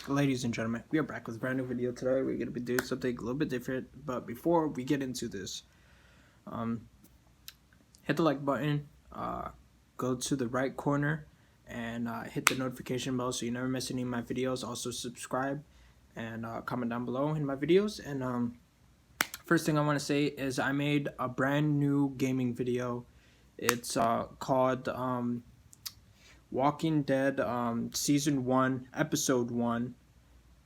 Ladies and gentlemen, we are back with a brand new video today. We're going to be doing something a little bit different, but before we get into this, hit the like button, go to the right corner, and hit the notification bell so you never miss any of my videos. Also subscribe and comment down below in my videos. And first thing I want to say is I made a brand new gaming video. It's called Walking Dead Season 1, Episode 1.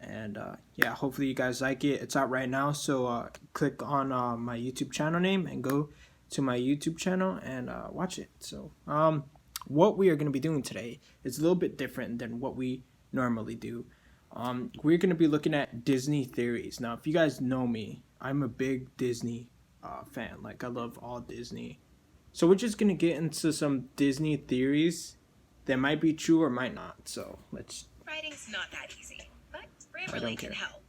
And yeah, hopefully you guys like it. It's out right now, so click on my YouTube channel name and go to my YouTube channel and watch it. So what we are going to be doing today is a little bit different than what we normally do. We're going to be looking at Disney theories. Now, if you guys know me, I'm a big Disney fan. Like, I love all Disney. So we're just going to get into some Disney theories that might be true or might not. So let's... Writing's not that easy, but Grammarly can help.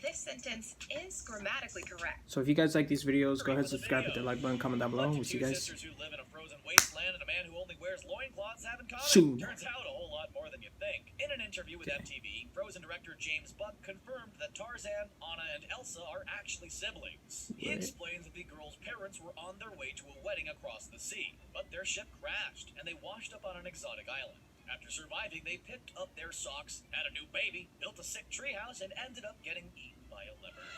This sentence is grammatically correct. So if you guys like these videos, go ahead and subscribe, hit the like button, comment down below. We'll see you guys who live in a frozen wasteland and a man who only wears loincloths have in common. soon. Turns out a whole lot more than you think. In an interview with MTV, Frozen director James Buck confirmed that Tarzan, Anna, and Elsa are actually siblings. He explains that the girls' parents were on their way to a wedding across the sea, but their ship crashed and they washed up on an exotic island. After surviving, they picked up their socks, had a new baby, built a sick treehouse, and ended up getting eaten by a leopard.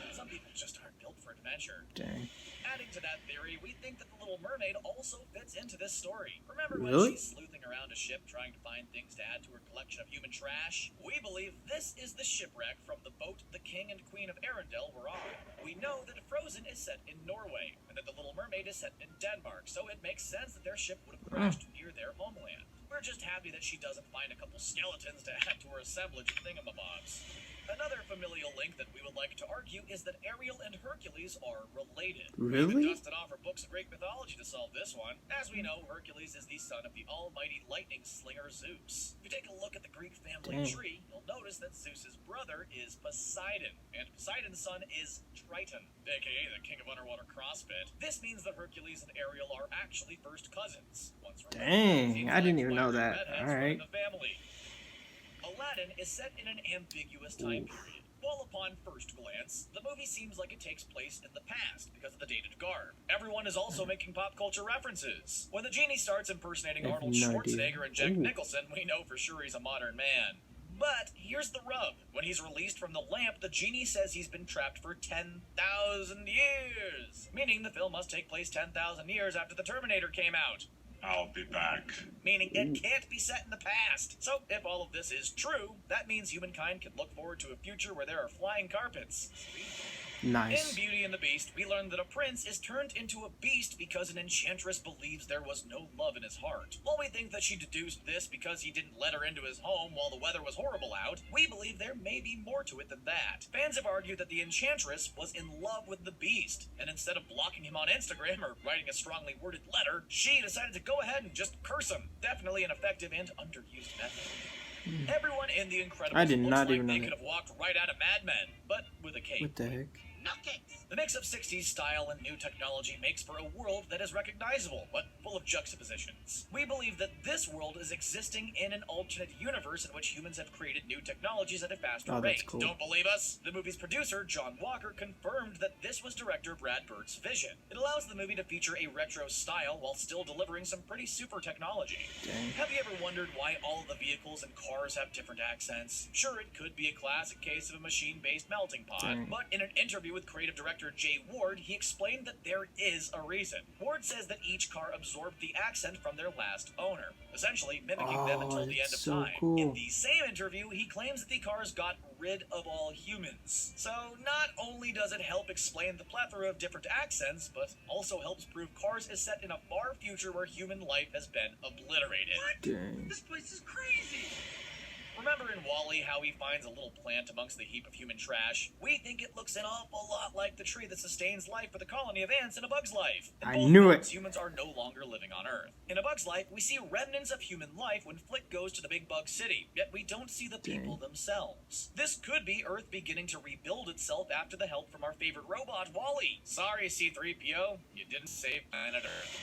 Some people just aren't built for adventure. Dang. Adding to that theory, we think that the Little Mermaid also fits into this story. Remember when Really? she's sleuthing around a ship trying to find things to add to her collection of human trash? We believe this is the shipwreck from the boat the King and Queen of Arendelle were on. We know that Frozen is set in Norway, and that the Little Mermaid is set in Denmark, so it makes sense that their ship would have crashed near their homeland. We're just happy that she doesn't find a couple skeletons to add to her assemblage of thingamabobs. Another familial link that we would like to argue is that Ariel and Hercules are related. Really? We even dusted off our books of Greek mythology to solve this one. As we know, Hercules is the son of the almighty lightning slinger Zeus. If you take a look at the Greek family tree, you'll notice that Zeus's brother is Poseidon, and Poseidon's son is Triton, aka the king of underwater CrossFit. This means that Hercules and Ariel are actually first cousins. Dang, I didn't even know that. Alright. Aladdin is set in an ambiguous time period. While upon first glance, the movie seems like it takes place in the past because of the dated garb. Everyone is also making pop culture references. When the genie starts impersonating Arnold Schwarzenegger and Jack Nicholson, we know for sure he's a modern man. But here's the rub. When he's released from the lamp, the genie says he's been trapped for 10,000 years. Meaning the film must take place 10,000 years after the Terminator came out. I'll be back. Meaning it can't be set in the past. So if all of this is true, that means humankind can look forward to a future where there are flying carpets. Nice. In Beauty and the Beast, we learn that a prince is turned into a beast because an enchantress believes there was no love in his heart. While we think that she deduced this because he didn't let her into his home while the weather was horrible out, we believe there may be more to it than that. Fans have argued that the enchantress was in love with the beast, and instead of blocking him on Instagram or writing a strongly worded letter, she decided to go ahead and just curse him. Definitely an effective and underused method. Everyone in The Incredibles I did not looks like even know they that. could have walked right out of Mad Men, but with a cape. What the heck? The mix of 60s style and new technology makes for a world that is recognizable, but full of juxtapositions. We believe that this world is existing in an alternate universe in which humans have created new technologies at a faster rate. Cool. Don't believe us? The movie's producer, John Walker, confirmed that this was director Brad Bird's vision. It allows the movie to feature a retro style while still delivering some pretty super technology. Dang. Have you ever wondered why all of the vehicles and cars have different accents? Sure, it could be a classic case of a machine-based melting pot, but in an interview with creative director Jay Ward, he explained that there is a reason. Ward says that each car absorbed the accent from their last owner, essentially mimicking them until the end of time. Cool. In the same interview, he claims that the cars got rid of all humans. So not only does it help explain the plethora of different accents, but also helps prove Cars is set in a far future where human life has been obliterated. Dang. This place is crazy! Remember in WALL-E how he finds a little plant amongst the heap of human trash? We think it looks an awful lot like the tree that sustains life for the colony of ants in A Bug's Life. In I both knew films, it. Humans are no longer living on Earth. In A Bug's Life, we see remnants of human life when Flick goes to the Big Bug City, yet we don't see the people themselves. This could be Earth beginning to rebuild itself after the help from our favorite robot, WALL-E. Sorry, C-3PO, you didn't save planet Earth.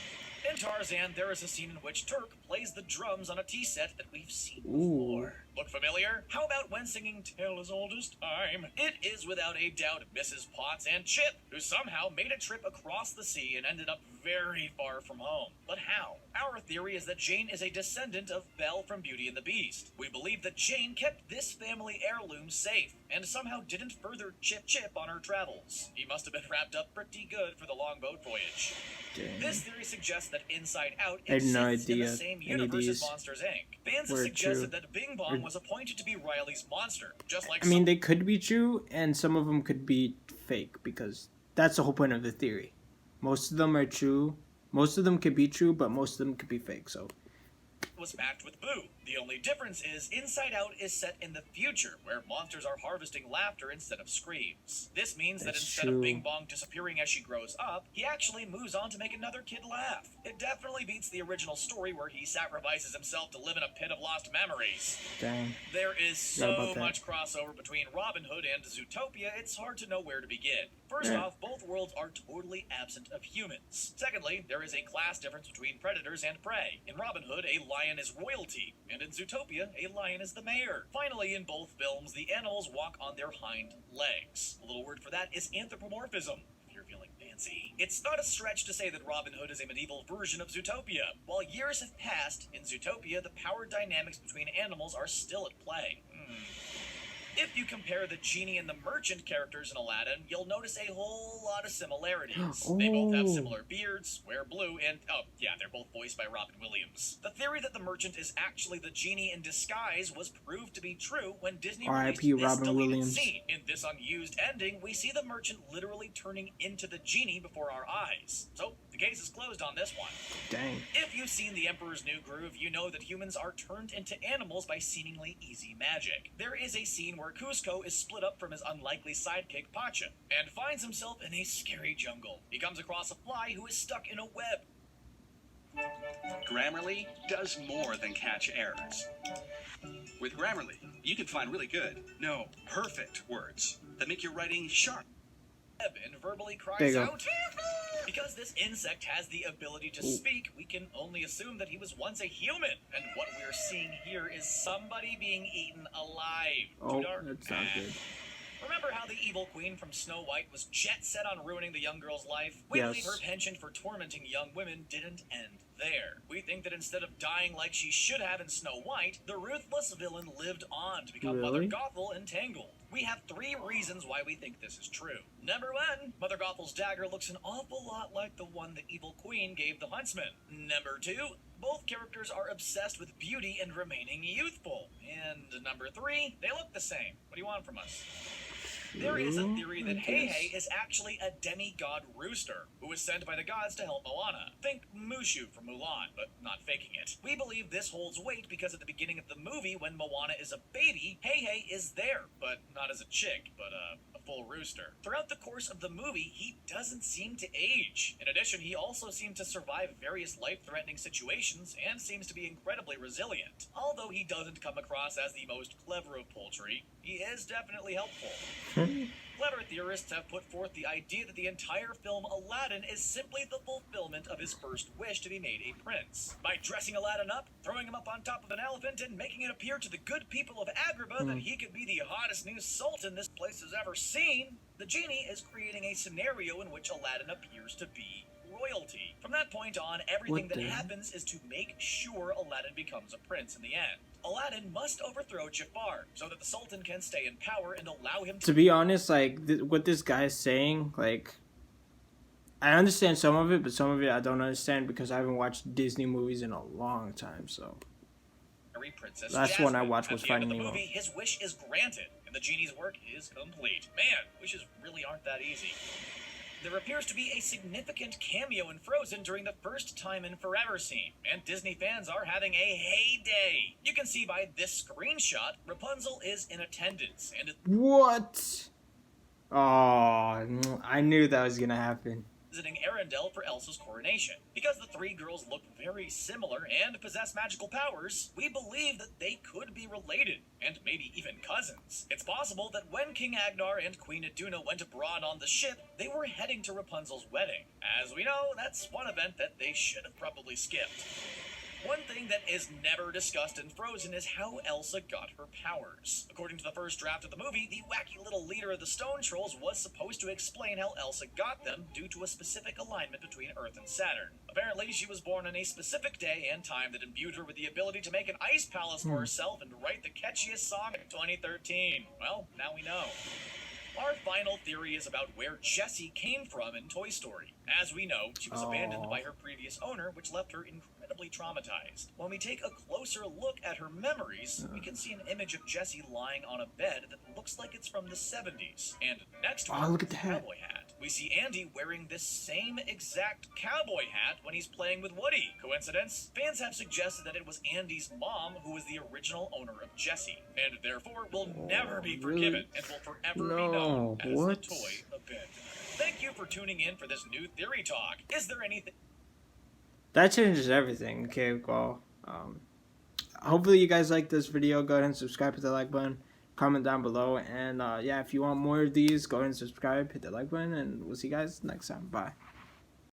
In Tarzan, there is a scene in which Turk plays the drums on a tea set that we've seen before. Look familiar? How about when singing Tale as Old as Time? It is without a doubt Mrs. Potts and Chip, who somehow made a trip across the sea and ended up very far from home. But how? Our theory is that Jane is a descendant of Belle from Beauty and the Beast. We believe that Jane kept this family heirloom safe and somehow didn't further Chip on her travels. He must have been wrapped up pretty good for the long boat voyage. Dang. This theory suggests that Inside Out I had no exists in the idea same any of universe as these Monsters, Inc. Fans have were suggested true. that Bing Bong was appointed to be Riley's monster, just like I mean, they could be true, and some of them could be fake, because that's the whole point of the theory. Most of them are true. Most of them could be true, but most of them could be fake, so... was matched with Boo. The only difference is Inside Out is set in the future, where monsters are harvesting laughter instead of screams. This means that That's instead true. of Bing Bong disappearing as she grows up, he actually moves on to make another kid laugh. It definitely beats the original story where he sacrifices himself to live in a pit of lost memories. Dang. There is Forgot so about that. much crossover between Robin Hood and Zootopia, it's hard to know where to begin. First Yeah. off, both worlds are totally absent of humans. Secondly, there is a class difference between predators and prey. In Robin Hood, a lion is royalty, and in Zootopia, a lion is the mayor. Finally, in both films, the animals walk on their hind legs. A little word for that is anthropomorphism. If you're feeling fancy. It's not a stretch to say that Robin Hood is a medieval version of Zootopia. While years have passed, in Zootopia, the power dynamics between animals are still at play. If you compare the genie and the merchant characters in Aladdin, you'll notice a whole lot of similarities. They both have Oh. similar beards, wear blue, and oh, yeah, they're both voiced by Robin Williams. The theory that the merchant is actually the genie in disguise was proved to be true when Disney R.I.P. released this Robin deleted Williams. scene. In this unused ending, we see the merchant literally turning into the genie before our eyes. So, the case is closed on this one. Dang. If you've seen The Emperor's New Groove, you know that humans are turned into animals by seemingly easy magic. There is a scene where Cusco is split up from his unlikely sidekick Pacha, and finds himself in a scary jungle. He comes across a fly who is stuck in a web. Grammarly does more than catch errors. With Grammarly, you can find really good, no, perfect words that make your writing sharp. And verbally There cries you go. out. Because this insect has the ability to speak, we can only assume that he was once a human. And what we're seeing here is somebody being eaten alive. Oh, Too dark? that's not good. Remember how the evil queen from Snow White was jet set on ruining the young girl's life? We Yes. believe her penchant for tormenting young women didn't end there. We think that instead of dying like she should have in Snow White, the ruthless villain lived on to become Mother Really? Gothel entangled. We have 3 reasons why we think this is true. Number 1, Mother Gothel's dagger looks an awful lot like the one the evil queen gave the huntsman. Number 2, both characters are obsessed with beauty and remaining youthful. And number 3, they look the same. What do you want from us? There is a theory that I Hey guess. Hey is actually a demigod rooster who was sent by the gods to help Moana. Think Mushu from Mulan, but not faking it. We believe this holds weight because at the beginning of the movie, when Moana is a baby, Hey Hey is there, but not as a chick, but a full rooster. Throughout the course of the movie, he doesn't seem to age. In addition, he also seemed to survive various life-threatening situations and seems to be incredibly resilient. Although he doesn't come across as the most clever of poultry, he is definitely helpful. Clever theorists have put forth the idea that the entire film Aladdin is simply the fulfillment of his first wish to be made a prince. By dressing Aladdin up, throwing him up on top of an elephant, and making it appear to the good people of Agrabah that he could be the hottest new sultan this place has ever seen, the genie is creating a scenario in which Aladdin appears to be royalty. From that point on, everything What that the- happens is to make sure Aladdin becomes a prince in the end. Aladdin must overthrow Jafar so that the Sultan can stay in power and allow him To be honest, like, what this guy is saying, like, I understand some of it, but some of it I don't understand because I haven't watched Disney movies in a long time, so... marry Princess Last one I Jasmine. watched At was the end of Finding the Nemo. movie, his wish is granted, and the genie's work is complete. Man, wishes really aren't that easy. There appears to be a significant cameo in Frozen during the first time in forever scene, and Disney fans are having a heyday. You can see by this screenshot, Rapunzel is in attendance, and is What? Oh, I knew that was gonna happen. visiting Arendelle for Elsa's coronation. Because the 3 girls look very similar and possess magical powers, we believe that they could be related, and maybe even cousins. It's possible that when King Agnar and Queen Iduna went abroad on the ship, they were heading to Rapunzel's wedding. As we know, that's one event that they should have probably skipped. One thing that is never discussed in Frozen is how Elsa got her powers. According to the first draft of the movie, the wacky little leader of the Stone Trolls was supposed to explain how Elsa got them due to a specific alignment between Earth and Saturn. Apparently, she was born on a specific day and time that imbued her with the ability to make an ice palace for herself and write the catchiest song of 2013. Well, now we know. Our final theory is about where Jessie came from in Toy Story. As we know, she was abandoned by her previous owner, which left her incredibly traumatized. When we take a closer look at her memories, we can see an image of Jessie lying on a bed that looks like it's from the 70s. And next to her look at is a the hat. cowboy hat. We see Andy wearing this same exact cowboy hat when he's playing with Woody. Coincidence? Fans have suggested that it was Andy's mom who was the original owner of Jessie, and therefore will never be forgiven and will forever be known as the toy abandoner. Thank you for tuning in for this new theory talk. Is there anything... That changes everything. Okay, well, hopefully you guys like this video. Go ahead and subscribe, hit the like button, comment down below, and yeah, if you want more of these, go ahead and subscribe, hit the like button, and we'll see you guys next time. Bye.